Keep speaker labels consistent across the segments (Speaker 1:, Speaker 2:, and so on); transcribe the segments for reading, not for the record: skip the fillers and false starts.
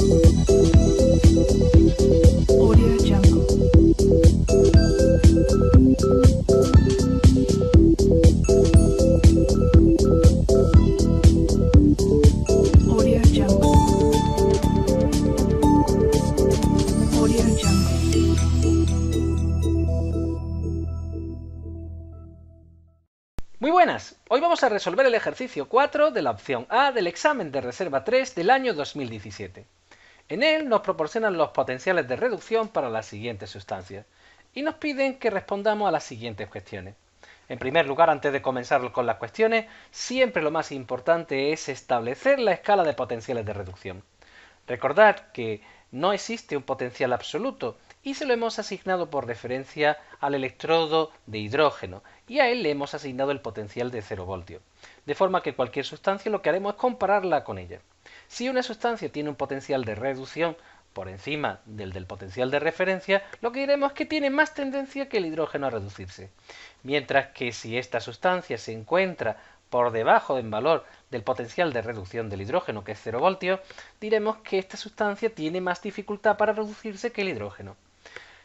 Speaker 1: Audio Jungle. Audio Jungle. Audio Jungle.
Speaker 2: Muy buenas, hoy vamos a resolver el ejercicio 4 de la opción A del examen de reserva 3 del año 2017. En él nos proporcionan los potenciales de reducción para las siguientes sustancias y nos piden que respondamos a las siguientes cuestiones. En primer lugar, antes de comenzar con las cuestiones, siempre lo más importante es establecer la escala de potenciales de reducción. Recordad que no existe un potencial absoluto y se lo hemos asignado por referencia al electrodo de hidrógeno y a él le hemos asignado el potencial de 0 voltios. De forma que cualquier sustancia lo que haremos es compararla con ella. Si una sustancia tiene un potencial de reducción por encima del potencial de referencia, lo que diremos es que tiene más tendencia que el hidrógeno a reducirse. Mientras que si esta sustancia se encuentra por debajo en valor del potencial de reducción del hidrógeno, que es 0 voltios, diremos que esta sustancia tiene más dificultad para reducirse que el hidrógeno.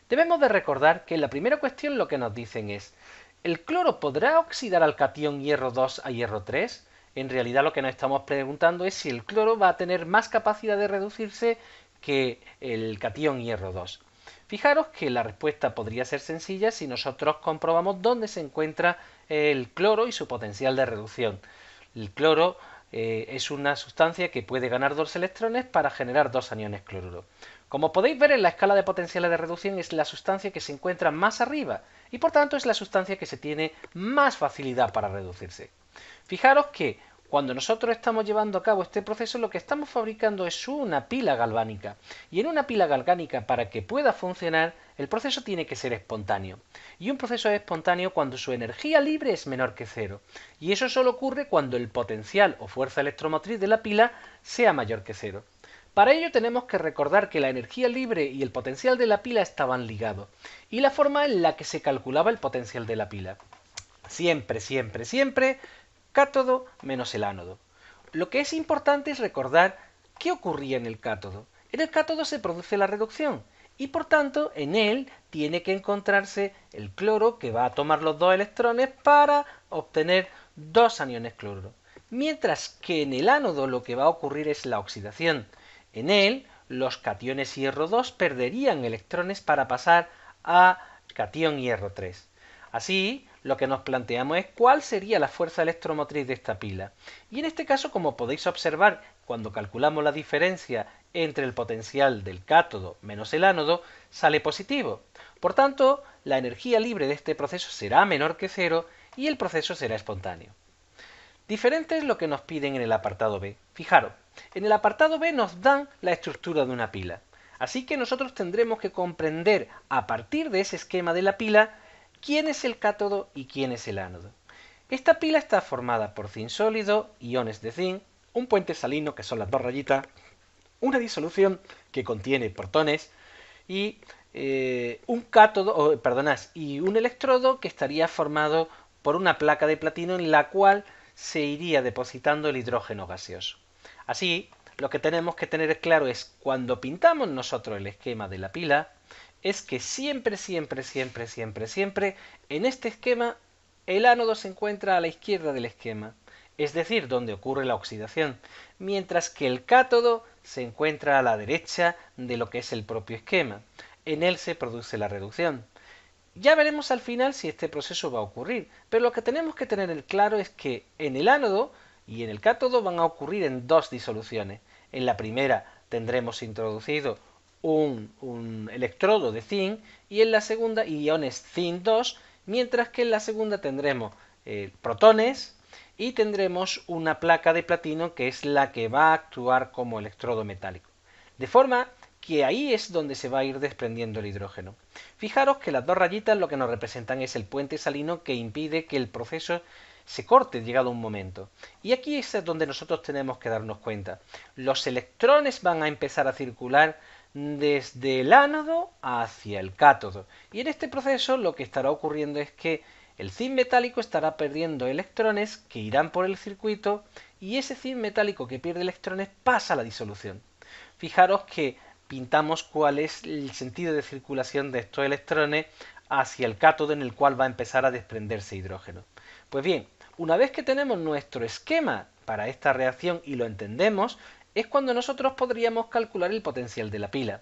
Speaker 2: Debemos de recordar que en la primera cuestión lo que nos dicen es: ¿el cloro podrá oxidar al catión hierro 2 a hierro 3? En realidad lo que nos estamos preguntando es si el cloro va a tener más capacidad de reducirse que el catión hierro 2. Fijaros que la respuesta podría ser sencilla si nosotros comprobamos dónde se encuentra el cloro y su potencial de reducción. El cloro es una sustancia que puede ganar 2 electrones para generar 2 aniones cloruro. Como podéis ver, en la escala de potenciales de reducción es la sustancia que se encuentra más arriba y por tanto es la sustancia que se tiene más facilidad para reducirse. Fijaros que cuando nosotros estamos llevando a cabo este proceso, lo que estamos fabricando es una pila galvánica. Y en una pila galvánica, para que pueda funcionar, el proceso tiene que ser espontáneo. Y un proceso es espontáneo cuando su energía libre es menor que cero. Y eso solo ocurre cuando el potencial o fuerza electromotriz de la pila sea mayor que cero. Para ello tenemos que recordar que la energía libre y el potencial de la pila estaban ligados. Y la forma en la que se calculaba el potencial de la pila. Siempre, siempre, siempre cátodo menos el ánodo. Lo que es importante es recordar qué ocurría en el cátodo. En el cátodo se produce la reducción y por tanto en él tiene que encontrarse el cloro que va a tomar los 2 electrones para obtener 2 aniones cloruro. Mientras que en el ánodo lo que va a ocurrir es la oxidación. En él los cationes hierro 2 perderían electrones para pasar a catión hierro 3. Así, lo que nos planteamos es cuál sería la fuerza electromotriz de esta pila. Y en este caso, como podéis observar, cuando calculamos la diferencia entre el potencial del cátodo menos el ánodo, sale positivo. Por tanto, la energía libre de este proceso será menor que cero y el proceso será espontáneo. Diferente es lo que nos piden en el apartado B. Fijaros, en el apartado B nos dan la estructura de una pila. Así que nosotros tendremos que comprender a partir de ese esquema de la pila quién es el cátodo y quién es el ánodo. Esta pila está formada por zinc sólido, iones de zinc, un puente salino, que son las 2 rayitas, una disolución que contiene protones y y un electrodo que estaría formado por una placa de platino en la cual se iría depositando el hidrógeno gaseoso. Así, lo que tenemos que tener claro es, cuando pintamos nosotros el esquema de la pila, es que siempre, siempre, siempre, siempre, siempre, en este esquema, el ánodo se encuentra a la izquierda del esquema, es decir, donde ocurre la oxidación, mientras que el cátodo se encuentra a la derecha de lo que es el propio esquema. En él se produce la reducción. Ya veremos al final si este proceso va a ocurrir, pero lo que tenemos que tener claro es que en el ánodo y en el cátodo van a ocurrir en 2 disoluciones. En la primera tendremos introducido un electrodo de zinc y en la segunda iones zinc 2, mientras que en la segunda tendremos protones y tendremos una placa de platino que es la que va a actuar como electrodo metálico. De forma que ahí es donde se va a ir desprendiendo el hidrógeno. Fijaros que las 2 rayitas lo que nos representan es el puente salino que impide que el proceso se corte llegado un momento. Y aquí es donde nosotros tenemos que darnos cuenta. Los electrones van a empezar a circular desde el ánodo hacia el cátodo. Y en este proceso lo que estará ocurriendo es que el zinc metálico estará perdiendo electrones que irán por el circuito y ese zinc metálico que pierde electrones pasa a la disolución. Fijaros que pintamos cuál es el sentido de circulación de estos electrones hacia el cátodo en el cual va a empezar a desprenderse hidrógeno. Pues bien, una vez que tenemos nuestro esquema para esta reacción y lo entendemos, es cuando nosotros podríamos calcular el potencial de la pila.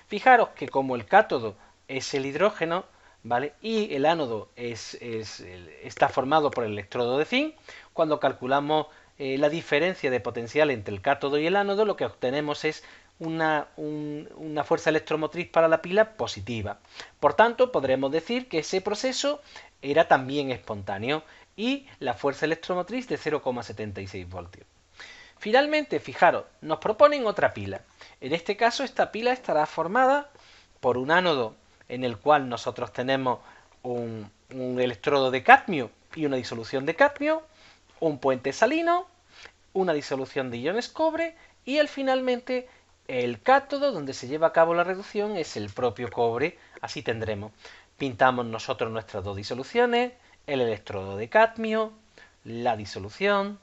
Speaker 2: Fijaros que como el cátodo es el hidrógeno, ¿vale? Y el ánodo está formado por el electrodo de zinc, cuando calculamos la diferencia de potencial entre el cátodo y el ánodo, lo que obtenemos es una fuerza electromotriz para la pila positiva. Por tanto, podremos decir que ese proceso era también espontáneo y la fuerza electromotriz de 0,76 voltios. Finalmente, fijaros, nos proponen otra pila. En este caso, esta pila estará formada por un ánodo en el cual nosotros tenemos un electrodo de cadmio y una disolución de cadmio, un puente salino, una disolución de iones cobre y finalmente el cátodo donde se lleva a cabo la reducción es el propio cobre. Así tendremos. Pintamos nosotros nuestras dos disoluciones, el electrodo de cadmio, la disolución,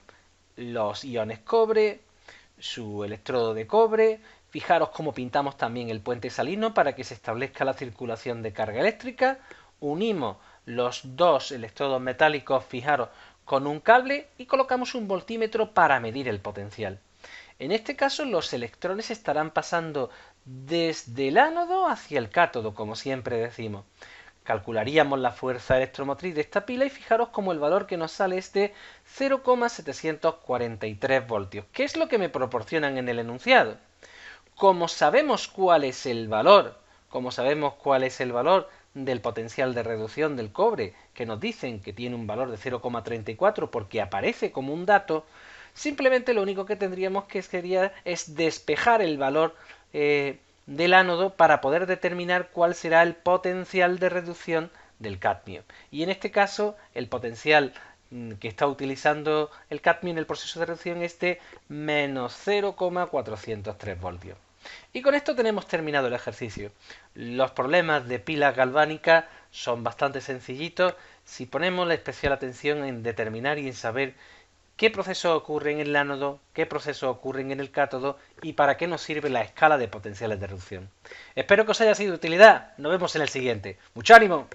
Speaker 2: los iones cobre, su electrodo de cobre. Fijaros cómo pintamos también el puente salino para que se establezca la circulación de carga eléctrica. Unimos los dos electrodos metálicos, fijaros, con un cable y colocamos un voltímetro para medir el potencial. En este caso los electrones estarán pasando desde el ánodo hacia el cátodo, como siempre decimos. Calcularíamos la fuerza electromotriz de esta pila y fijaros como el valor que nos sale es de 0,743 voltios. ¿Qué es lo que me proporcionan en el enunciado? Como sabemos cuál es el valor, del potencial de reducción del cobre, que nos dicen que tiene un valor de 0,34 porque aparece como un dato, simplemente lo único que tendríamos que sería es despejar el valor del ánodo para poder determinar cuál será el potencial de reducción del cadmio. Y en este caso, el potencial que está utilizando el cadmio en el proceso de reducción es de menos 0,403 voltios. Y con esto tenemos terminado el ejercicio. Los problemas de pilas galvánicas son bastante sencillitos si ponemos la especial atención en determinar y en saber qué procesos ocurren en el ánodo, qué procesos ocurren en el cátodo y para qué nos sirve la escala de potenciales de reducción. Espero que os haya sido de utilidad. Nos vemos en el siguiente. ¡Mucho ánimo!